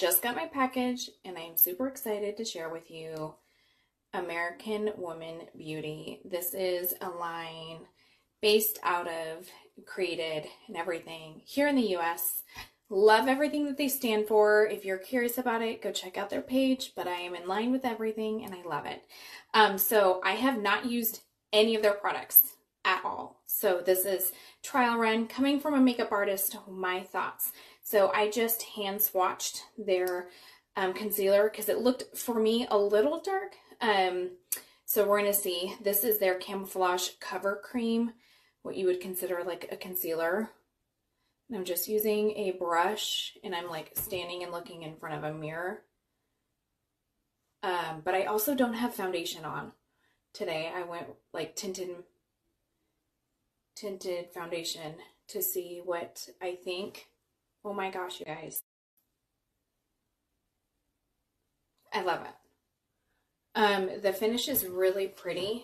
just got my package and I'm super excited to share with you American Woman Beauty. This is a line based out of, created and everything here in the US. Love everything that they stand for. If you're curious about it, go check out their page, but I am in line with everything and I love it. So I have not used any of their products at all. So this is trial run coming from a makeup artist, my thoughts. So I just hand swatched their concealer because it looked for me a little dark. So we're going to see. This is their Camouflage Cover Cream, what you would consider like a concealer. And I'm just using a brush and I'm like standing and looking in front of a mirror. But I also don't have foundation on today. I went like tinted foundation to see what I think. Oh my gosh, you guys. I love it. The finish is really pretty.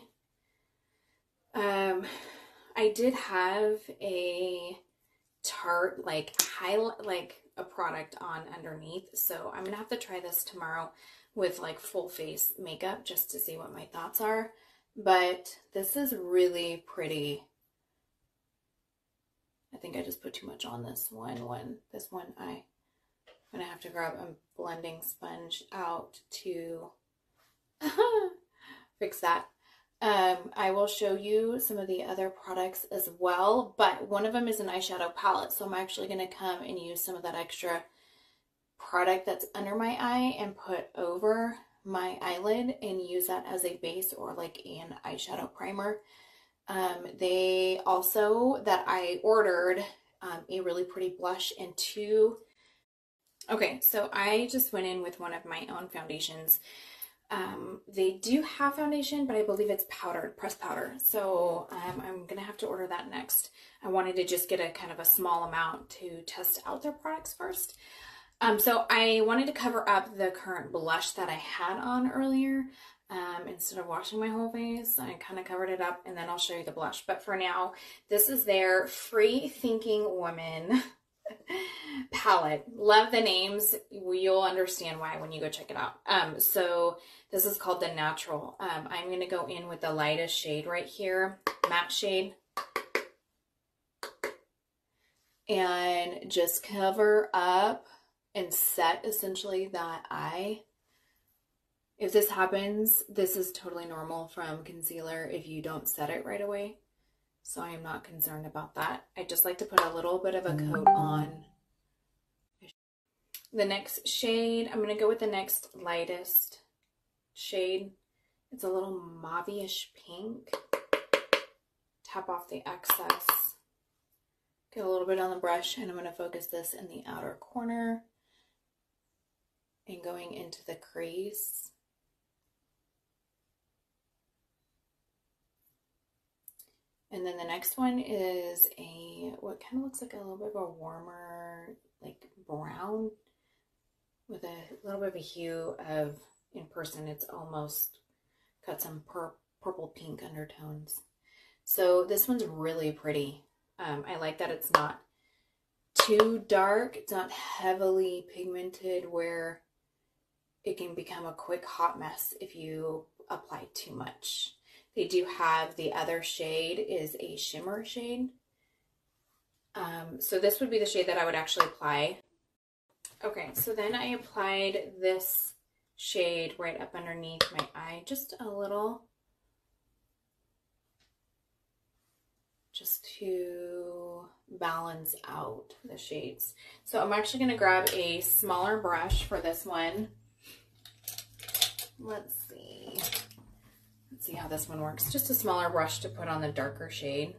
I did have a Tarte like a product on underneath, so I'm gonna have to try this tomorrow with like full face makeup just to see what my thoughts are. But this is really pretty. I think I just put too much on this one. I'm gonna have to grab a blending sponge out to fix that. I will show you some of the other products as well, but one of them is an eyeshadow palette, so I'm actually going to come and use some of that extra product that's under my eye and put over my eyelid and use that as a base or like an eyeshadow primer. They also, that I ordered a really pretty blush and two. Okay, so I just went in with one of my own foundations. They do have foundation, but I believe it's powdered, pressed powder. So I'm going to have to order that next. I wanted to just get a kind of a small amount to test out their products first. So I wanted to cover up the current blush that I had on earlier. Instead of washing my whole face, I kind of covered it up and then I'll show you the blush. But for now, this is their Free Thinking Woman palette. Love the names. You'll understand why when you go check it out. So this is called the Natural. I'm going to go in with the lightest shade right here, matte shade, and just cover up and set essentially that eye. If this happens, this is totally normal from concealer if you don't set it right away. So I am not concerned about that. I just like to put a little bit of a coat on. The next shade, I'm going to go with the next lightest shade. It's a little mauve-ish pink. Tap off the excess. Get a little bit on the brush, and I'm going to focus this in the outer corner and going into the crease. And then the next one is what kind of looks like a little bit of a warmer, like brown with a little bit of a hue of, in person, it's almost got some purple pink undertones. So this one's really pretty. I like that it's not too dark. It's not heavily pigmented where it can become a quick hot mess if you apply too much. They do have the other shade is a shimmer shade. So this would be the shade that I would actually apply. Okay, so then I applied this shade right up underneath my eye, just a little, just to balance out the shades. So I'm actually going to grab a smaller brush for this one. Let's see how this one works. Just a smaller brush to put on the darker shade.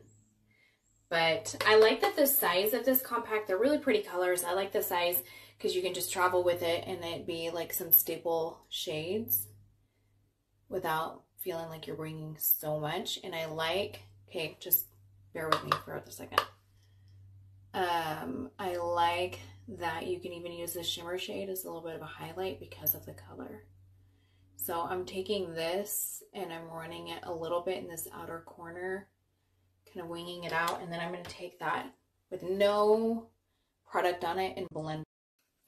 But I like that the size of this compact, they're really pretty colors. I like the size because you can just travel with it and it be like some staple shades without feeling like you're bringing so much. And I like, okay, just bear with me for a second. I like that you can even use the shimmer shade as a little bit of a highlight because of the color. So I'm taking this and I'm running it a little bit in this outer corner, kind of winging it out, and then I'm going to take that with no product on it and blend.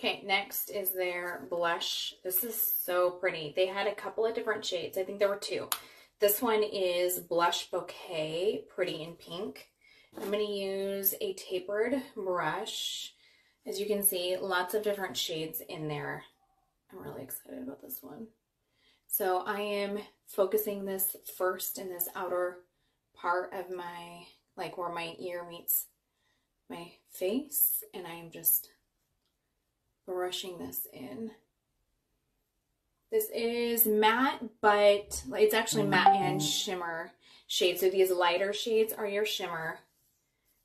Okay, next is their blush. This is so pretty. They had a couple of different shades. I think there were two. This one is Blush Bouquet, pretty in pink. I'm going to use a tapered brush. As you can see, lots of different shades in there. I'm really excited about this one. So I am focusing this first in this outer part of my, like where my ear meets my face, and I am just brushing this in. This is matte, but it's actually matte and shimmer shade. So these lighter shades are your shimmer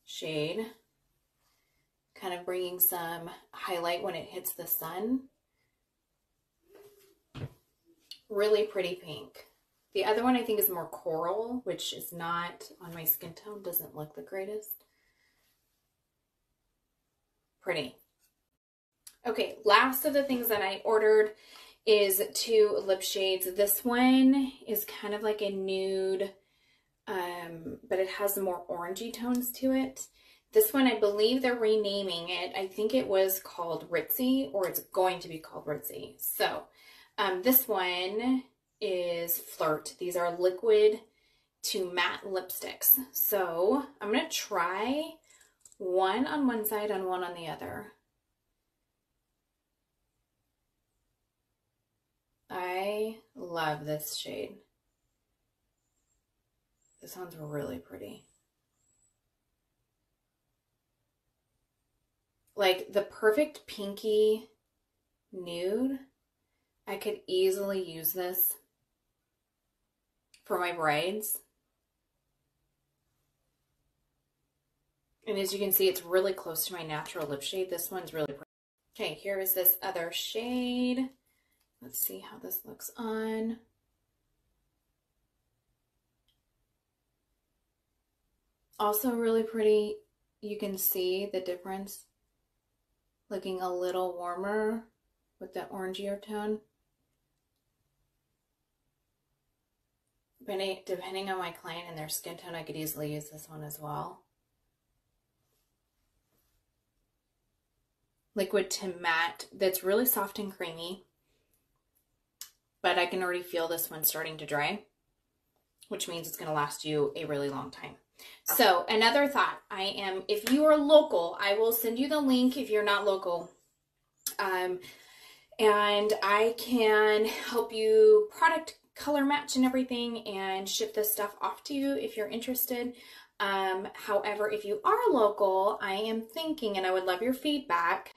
shade, kind of bringing some highlight when it hits the sun. Really pretty pink. The other one I think is more coral, which is not on my skin tone, doesn't look the greatest. Pretty. Okay, last of the things that I ordered is two lip shades. This one is kind of like a nude, but it has more orangey tones to it. This one, I believe they're renaming it. I think it was called Ritzy, or it's going to be called Ritzy. So this one is Flirt. These are liquid to matte lipsticks. So I'm going to try one on one side and one on the other. I love this shade. This one's really pretty. Like the perfect pinky nude. I could easily use this for my brides. And as you can see, it's really close to my natural lip shade. This one's really pretty. Okay, here is this other shade. Let's see how this looks on. Also really pretty. You can see the difference. Looking a little warmer with that orangier tone. Depending on my client and their skin tone, I could easily use this one as well. Liquid to matte. That's really soft and creamy. But I can already feel this one starting to dry, which means it's going to last you a really long time. So another thought, if you are local, I will send you the link if you're not local. And I can help you product color match and everything and ship this stuff off to you if you're interested. However, if you are local, I am thinking, and I would love your feedback.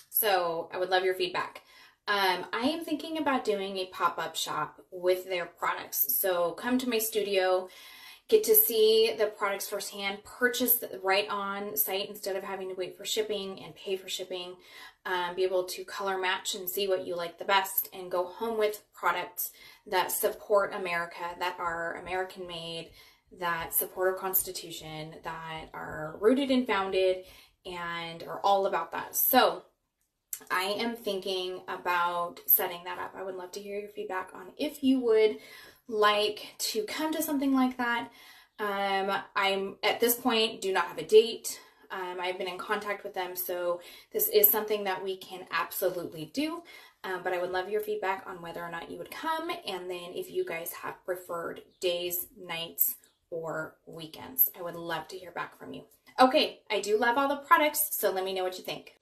So I would love your feedback. I am thinking about doing a pop-up shop with their products. So come to my studio, get to see the products firsthand, purchase right on site instead of having to wait for shipping and pay for shipping, be able to color match and see what you like the best, and go home with products that support America, that are American made, that support our Constitution, that are rooted and founded, and are all about that. So I am thinking about setting that up. I would love to hear your feedback on if you would like to come to something like that. I'm at this point do not have a date. I've been in contact with them, so this is something that we can absolutely do. But I would love your feedback on whether or not you would come, and then if you guys have preferred days, nights, or weekends. I would love to hear back from you. Okay, I do love all the products, so let me know what you think.